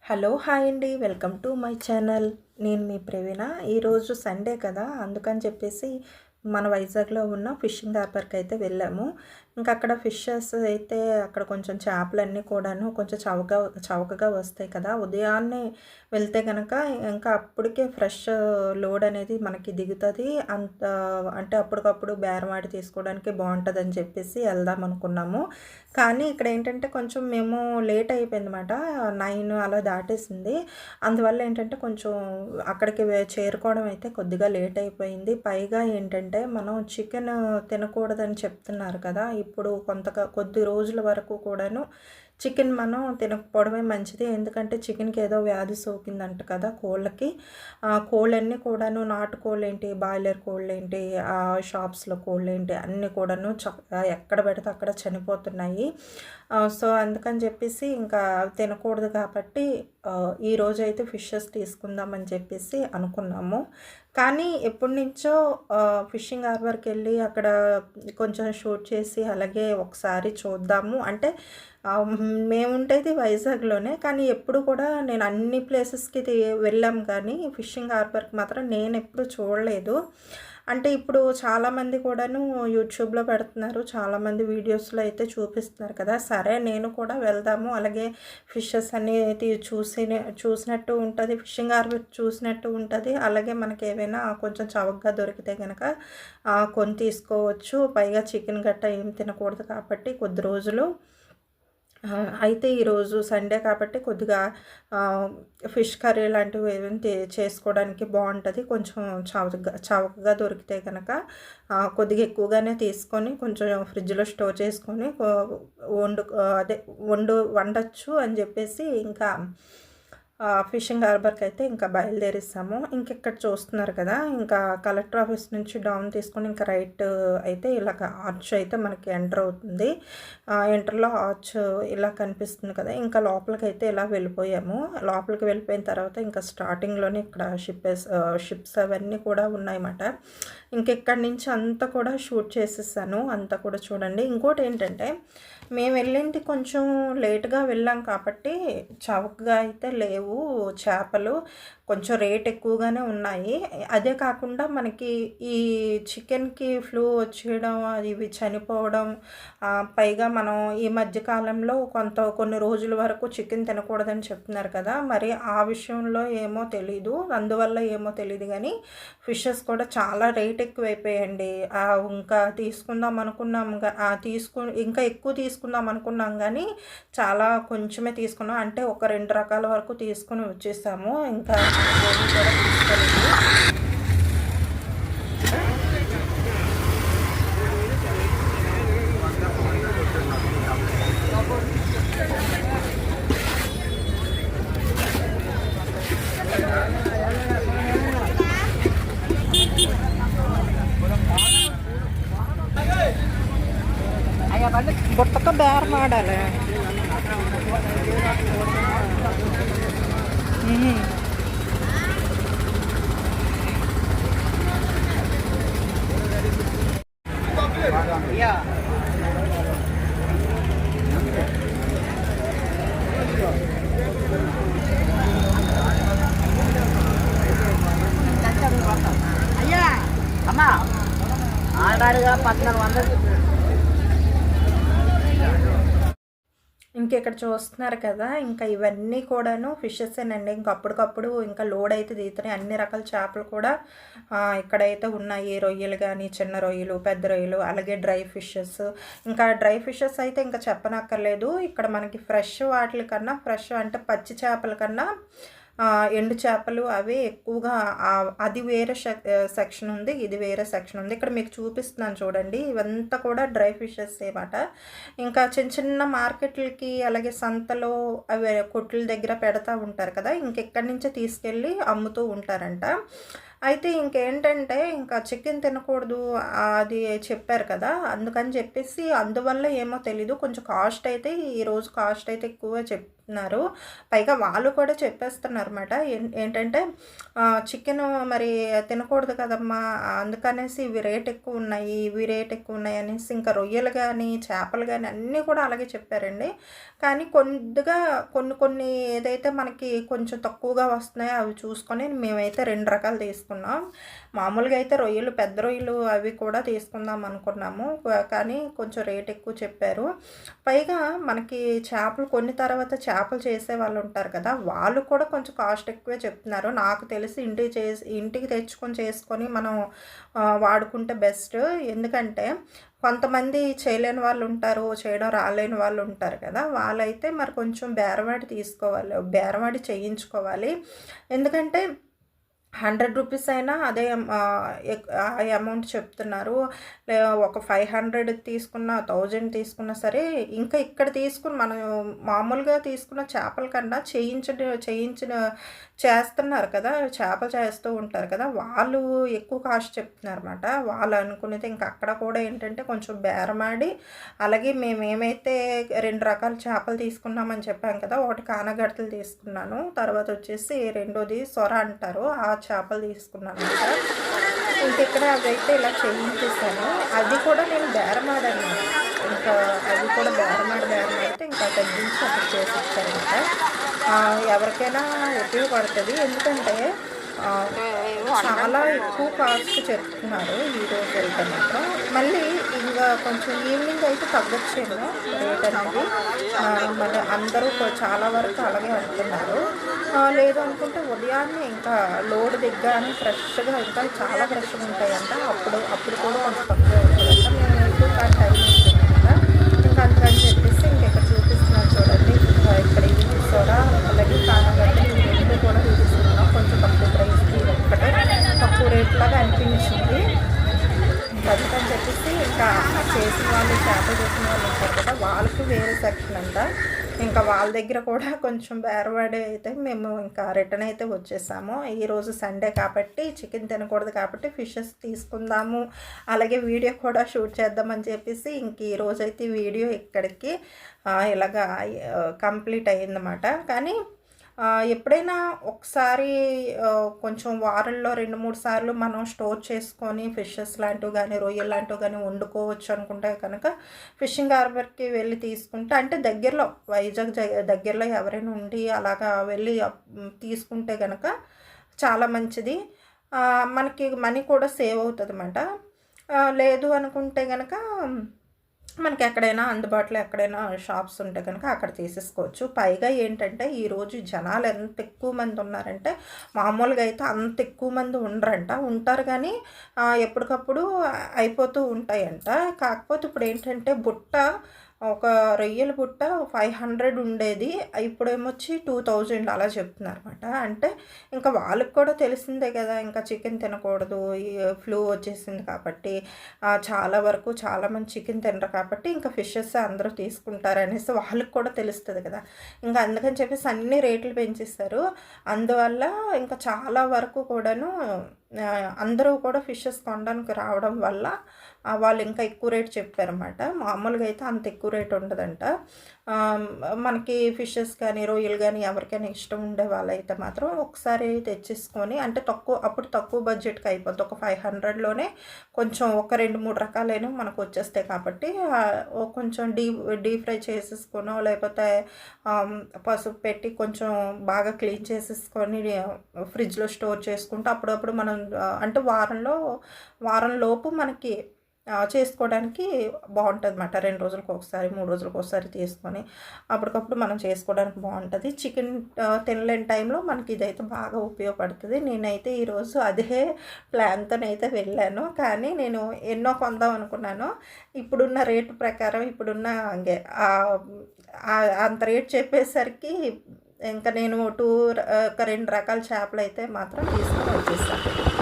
Hello hi అండి, welcome to my channel. నేను మీ ప్రవీణ. ఈరోజు సండే కదా, అందుకని చెప్పేసి మన వైజాగ్లో ఉన్న ఫిషింగ్ హార్బర్కి అయితే వెళ్ళాము. ఇంకా అక్కడ ఫిషెస్ అయితే అక్కడ కొంచెం చేపలన్నీ కూడాను కొంచెం చవకగా వస్తాయి కదా. ఉదయాన్నే వెళ్తే కనుక ఇంకా అప్పటికే ఫ్రెష్ లోడ్ అనేది మనకి దిగుతుంది. అంత అంటే అప్పటికప్పుడు బేరమాడి తీసుకోవడానికి బాగుంటుంది అని చెప్పేసి వెళ్దాం అనుకున్నాము. కానీ ఇక్కడ ఏంటంటే కొంచెం మేము లేట్ అయిపోయిందన్నమాట. 9 అలా దాటేసింది. అందువల్ల ఏంటంటే కొంచెం అక్కడికి చేరుకోవడం అయితే కొద్దిగా లేట్ అయిపోయింది. పైగా ఏంటంటే మనం చికెన్ తినకూడదని చెప్తున్నారు కదా. ఇప్పుడు కొద్ది రోజుల వరకు కూడాను చికెన్ మనం తినకపోవడమే మంచిది. ఎందుకంటే చికెన్కి ఏదో వ్యాధి సోకిందంట కదా కోళ్ళకి. కోళ్ళన్నీ కూడాను నాటుకోళ్ళేంటి, బాయిలర్ కోళ్ళేంటి, షాప్స్లో కోళ్ళేంటి అన్నీ కూడాను ఎక్కడ పెడితే అక్కడ చనిపోతున్నాయి. సో అందుకని చెప్పేసి ఇంకా తినకూడదు కాబట్టి ఈరోజు అయితే ఫిషెస్ తీసుకుందామని చెప్పేసి అనుకున్నాము. కానీ ఎప్పటి నుంచో ఫిషింగ్ హార్బర్కి వెళ్ళి అక్కడ కొంచెం షూట్ చేసి అలాగే ఒకసారి చూద్దాము అంటే మేము ఉండేది వైజాగ్లోనే. కానీ ఎప్పుడు కూడా నేను అన్ని ప్లేసెస్కి వెళ్ళాం, కానీ ఫిషింగ్ హార్బర్కి మాత్రం నేను ఎప్పుడు చూడలేదు. అంటే ఇప్పుడు చాలామంది కూడాను యూట్యూబ్లో పెడుతున్నారు, చాలామంది వీడియోస్లో అయితే చూపిస్తున్నారు కదా. సరే నేను కూడా వెళ్దాము, అలాగే ఫిషెస్ అన్నీ చూసినట్టు ఉంటుంది, ఫిషింగ్ హార్బర్ చూసినట్టు ఉంటుంది. అలాగే మనకి ఏవైనా కొంచెం చవకగా దొరికితే కనుక కొని తీసుకోవచ్చు. పైగా చికెన్ గట్ట ఏం తినకూడదు కాబట్టి కొద్ది రోజులు అయితే ఈరోజు సండే కాబట్టి కొద్దిగా ఫిష్ కర్రీ లాంటివి ఏమైనా చేసుకోవడానికి బాగుంటుంది. కొంచెం చవకగా దొరికితే కనుక కొద్దిగా ఎక్కువగానే తీసుకొని కొంచెం ఫ్రిడ్జ్లో స్టోర్ చేసుకొని వండొచ్చు అని చెప్పేసి ఇంకా ఫిషింగ్ హార్బర్కి అయితే ఇంకా బయలుదేరిస్తాము. ఇంకెక్కడ చూస్తున్నారు కదా, ఇంకా కలెక్టర్ ఆఫీస్ నుంచి డౌన్ తీసుకొని ఇంకా రైట్ అయితే ఇలాగ ఆర్చ్ అయితే మనకి ఎంటర్ అవుతుంది. ఎంటర్లో ఆర్చ్ ఇలా కనిపిస్తుంది కదా. ఇంకా లోపలికి అయితే ఇలా వెళ్ళిపోయాము. లోపలికి వెళ్ళిపోయిన తర్వాత ఇంకా స్టార్టింగ్లోనే ఇక్కడ షిప్స్ అవన్నీ కూడా ఉన్నాయన్నమాట. ఇంకెక్కడి నుంచి అంతా కూడా షూట్ చేసేసాను, అంతా కూడా చూడండి. ఇంకోటి ఏంటంటే మేము వెళ్ళింది కొంచెం లేట్గా వెళ్ళాం కాబట్టి చవకగా అయితే లేవు చేపలు, కొంచెం రేట్ ఎక్కువగానే ఉన్నాయి. అదే కాకుండా మనకి ఈ చికెన్కి ఫ్లూ వచ్చేయడం, ఇవి చనిపోవడం, పైగా మనం ఈ మధ్యకాలంలో కొన్ని రోజుల వరకు చికెన్ తినకూడదని చెప్తున్నారు కదా. మరి ఆ విషయంలో ఏమో తెలీదు, అందువల్ల ఏమో తెలియదు, కానీ ఫిషెస్ కూడా చాలా రేట్ ఎక్కువైపోయాయండి. ఇంకా తీసుకుందాం అనుకున్నాం, ఇంకా ఎక్కువ తీసుకుందాం అనుకున్నాం, కానీ చాలా కొంచెమే తీసుకున్నాం. అంటే ఒక 2 రకాల వరకు తీసుకుని వచ్చేసాము. ఇంకా కూడా తీసుకోలేదు. బుట్టతో బేరం ఆడాలి. అయ్యా అమ్మా ఆడాడుగా 1400. ఇంకెక్కడ చూస్తున్నారు కదా, ఇంకా ఇవన్నీ కూడాను ఫిషెసేనండి. ఇంకా అప్పటికప్పుడు ఇంకా లోడ్ అయితే దిగుతున్నాయి. అన్ని రకాల చేపలు కూడా ఇక్కడైతే ఉన్నాయి. రొయ్యలు కానీ, చిన్న రొయ్యలు, పెద్ద రొయ్యలు, అలాగే డ్రై ఫిషెస్. ఇంకా డ్రై ఫిషెస్ అయితే ఇంకా చెప్పనక్కర్లేదు. ఇక్కడ మనకి ఫ్రెష్ వాటి కన్నా, ఫ్రెష్ అంటే పచ్చి చేపల కన్నా ఎండు చేపలు అవి ఎక్కువగా, అది వేరే సెక్షన్ ఉంది, ఇది వేరే సెక్షన్ ఉంది. ఇక్కడ మీకు చూపిస్తున్నాను చూడండి, ఇవంతా కూడా డ్రై ఫిషెస్ ఏమాట. ఇంకా చిన్న చిన్న మార్కెట్లకి అలాగే సంతలో అవి కొట్ల దగ్గర పెడతా ఉంటారు కదా, ఇంకెక్కడి నుంచే తీసుకెళ్ళి అమ్ముతూ ఉంటారంట. అయితే ఇంకేంటంటే ఇంకా చికెన్ తినకూడదు అది చెప్పారు కదా! అందుకని చెప్పేసి అందువల్ల ఏమో తెలీదు కొంచెం కాస్ట్ అయితే ఈరోజు కాస్ట్ అయితే ఎక్కువ చెప్తున్నారు. పైగా వాళ్ళు కూడా చెప్పేస్తున్నారన్నమాట. ఏంటంటే చికెను మరి తినకూడదు కదమ్మా! అందుకనేసి ఇవి రేట్ ఎక్కువున్నాయి, ఇవి రేట్ ఎక్కువున్నాయి అనేసి ఇంకా రొయ్యలు గానీ, చేపలు గానీ అన్నీ కూడా అలాగే చెప్పారండి. కానీ కొద్దిగా కొన్ని ఏదైతే మనకి కొంచెం తక్కువగా వస్తున్నాయో అవి చూసుకొని మేమైతే 2 రకాలు తీసుకున్నాం. మామూలుగా అయితే రొయ్యలు పెద్ద రొయ్యలు అవి కూడా తీసుకుందాం అనుకున్నాము. కానీ కొంచెం రేట్ ఎక్కువ చెప్పారు. పైగా మనకి చేపలు కొన్ని తర్వాత చేపలు చేసేవాళ్ళు ఉంటారు కదా! వాళ్ళు కూడా కొంచెం కాస్ట్ ఎక్కువే చెప్తున్నారు. నాకు తెలిసి ఇంటికి తెచ్చుకొని చేసుకొని మనం వాడుకుంటే బెస్ట్. ఎందుకంటే కొంతమంది చేయలేని వాళ్ళు ఉంటారు, చేయడం రాలేని వాళ్ళు ఉంటారు కదా! వాళ్ళైతే మరి కొంచెం బేరమాడి తీసుకోవాలి, బేరమాడి చేయించుకోవాలి. ఎందుకంటే ₹100 అయినా అదే ఆ అమౌంట్ చెప్తున్నారు. ఒక 500 తీసుకున్నా, 1000 తీసుకున్నా సరే ఇంకా ఇక్కడ తీసుకుని మనం మామూలుగా తీసుకున్న చేపల కన్నా చేయించిన చేస్తున్నారు కదా! చేపలు చేస్తూ ఉంటారు కదా! వాళ్ళు ఎక్కువ కాస్ట్ చెప్తున్నారన్నమాట. వాళ్ళు అనుకునేది ఇంకా అక్కడ కూడా ఏంటంటే కొంచెం బేరమాడి అలాగే మేమేమైతే 2 రకాల చేపలు తీసుకున్నామని చెప్పాం కదా! ఒకటి కానగడతలు తీసుకున్నాను. తర్వాత వచ్చేసి రెండోది సొర అంటారు. ఆ చేపలు తీసుకున్నానన్నమాట. ఇంకిక్కడ అవైతే ఇలా చేయించేసాను. అది కూడా నేను బేరమాడాను. ఇంకా అవి కూడా బేరమాడితే ఇంకా తగ్గించి అప్పుడు చేసిచ్చారన్నమాట. ఎవరికైనా ఉపయోగపడుతుంది. ఎందుకంటే చాలా ఎక్కువ కాస్ట్ చెప్తున్నారు ఈరోజు అయితే మాత్రం. మళ్ళీ ఇంకా కొంచెం ఈవినింగ్ అయితే తగ్గొచ్చేమో రేట్ అనేది. మళ్ళీ అందరూ చాలా వరకు అలాగే అంటున్నారు. లేదు అనుకుంటే ఉదయాన్నే ఇంకా లోడ్ దిగ్గానే ఫ్రెష్గా ఇంకా చాలా ఫ్రెష్గా ఉంటాయంట. అప్పుడు కూడా కొంచెం తక్కువ ఉంటుందంట. మేము ఎక్కువ టైం ఉంటుంది కదా! ఇంకా అందుకని చెప్పేసి ఇంకెక్కడ చూపిస్తున్నాను చూడండి. ఇక్కడ ఇది సొర అలాగే కానగడ్డ ఈ రెండు కూడా తీసుకున్నాం. కొంచెం తక్కువ ప్రైస్కి ఒక్కటే తక్కువ రేట్లాగా అనిపించింది. అందుకని చెప్పేసి ఇంకా చేసిన వాళ్ళు చేపలు చేసిన వాళ్ళు ఉంటారు కదా! వాళ్ళకి వేరే సెక్షన్ అంట. ఇంకా వాళ్ళ దగ్గర కూడా కొంచెం బేరవాడి అయితే మేము ఇంకా రిటర్న్ అయితే వచ్చేసాము. ఈరోజు సండే కాబట్టి చికెన్ తినకూడదు కాబట్టి ఫిషెస్ తీసుకుందాము, అలాగే వీడియో కూడా షూట్ చేద్దామని చెప్పేసి ఇంక ఈరోజైతే వీడియో ఇక్కడికి ఇలాగా కంప్లీట్ అయ్యిందన్నమాట. కానీ ఎప్పుడైనా ఒకసారి కొంచెం వారంలో 2-3 సార్లు మనం స్టోర్ చేసుకొని ఫిషెస్ లాంటివి కానీ రొయ్యలు లాంటివి కానీ వండుకోవచ్చు అనుకుంటే కనుక ఫిషింగ్ హార్బర్కి వెళ్ళి తీసుకుంటే అంటే దగ్గరలో వైజాగ్ దగ్గరలో ఎవరైనా ఉండి అలాగా వెళ్ళి తీసుకుంటే కనుక చాలా మంచిది. మనకి మనీ కూడా సేవ్ అవుతుంది అన్నమాట. లేదు అనుకుంటే కనుక మనకి ఎక్కడైనా అందుబాటులో ఎక్కడైనా షాప్స్ ఉంటే కనుక అక్కడ తీసేసుకోవచ్చు. పైగా ఏంటంటే ఈరోజు జనాలు ఎంత ఎక్కువ మంది ఉన్నారంటే మామూలుగా అయితే అంత ఎక్కువ మంది ఉండరంట. ఉంటారు కానీ ఎప్పటికప్పుడు అయిపోతూ ఉంటాయంట. కాకపోతే ఇప్పుడు ఏంటంటే బుట్ట ఒక రొయ్యల బుట్ట 500 ఉండేది. ఇప్పుడేమొచ్చి 2000 అలా చెప్తున్నారన్నమాట. అంటే ఇంకా వాళ్ళకి కూడా తెలిసిందే కదా! ఇంకా చికెన్ తినకూడదు, ఈ ఫ్లూ వచ్చేసింది కాబట్టి చాలా వరకు చాలామంది చికెన్ తినరు కాబట్టి ఇంకా ఫిషెస్ అందరూ తీసుకుంటారనేసి వాళ్ళకి కూడా తెలుస్తుంది కదా! ఇంకా అందుకని చెప్పేసి అన్ని రేట్లు పెంచేస్తారు. అందువల్ల ఇంకా చాలా వరకు కూడాను అందరూ కూడా ఫిషెస్ కొనడానికి రావడం వల్ల వాళ్ళు ఇంకా ఎక్కువ రేట్ చెప్పారన్నమాట. మామూలుగా అయితే అంత ఎక్కువ రేట్ ఉండదంట. మనకి ఫిషెస్ కానీ రొయ్యలు కానీ ఎవరికైనా ఇష్టం ఉండే వాళ్ళైతే మాత్రం ఒకసారి తెచ్చేసుకొని అంటే అప్పుడు తక్కువ బడ్జెట్కి అయిపోద్ది. ఒక 500లోనే కొంచెం ఒక 2-3 రకాలైన మనకు వచ్చేస్తాయి కాబట్టి కొంచెం డీప్ ఫ్రై చేసేసుకోనో లేకపోతే పసుపు పెట్టి కొంచెం బాగా క్లీన్ చేసేసుకొని ఫ్రిడ్జ్లో స్టోర్ చేసుకుంటూ అప్పుడప్పుడు మనం అంటే వారం లోపు మనకి చేసుకోవడానికి బాగుంటుంది అన్నమాట. 2 రోజులకు ఒకసారి 3 రోజులకు ఒకసారి తీసుకొని అప్పటికప్పుడు మనం చేసుకోవడానికి బాగుంటుంది. చికెన్ తినలేని టైంలో మనకి ఇదైతే బాగా ఉపయోగపడుతుంది. నేనైతే ఈరోజు అదే ప్లాన్తోనైతే వెళ్ళాను. కానీ నేను ఎన్నో కొందాం అనుకున్నాను. ఇప్పుడున్న రేటు ప్రకారం ఇప్పుడున్న అంత రేట్ చెప్పేసరికి ఇంకా నేను ఒక 2 రకాల చేపలు అయితే మాత్రం తీసుకొని వచ్చేసాను.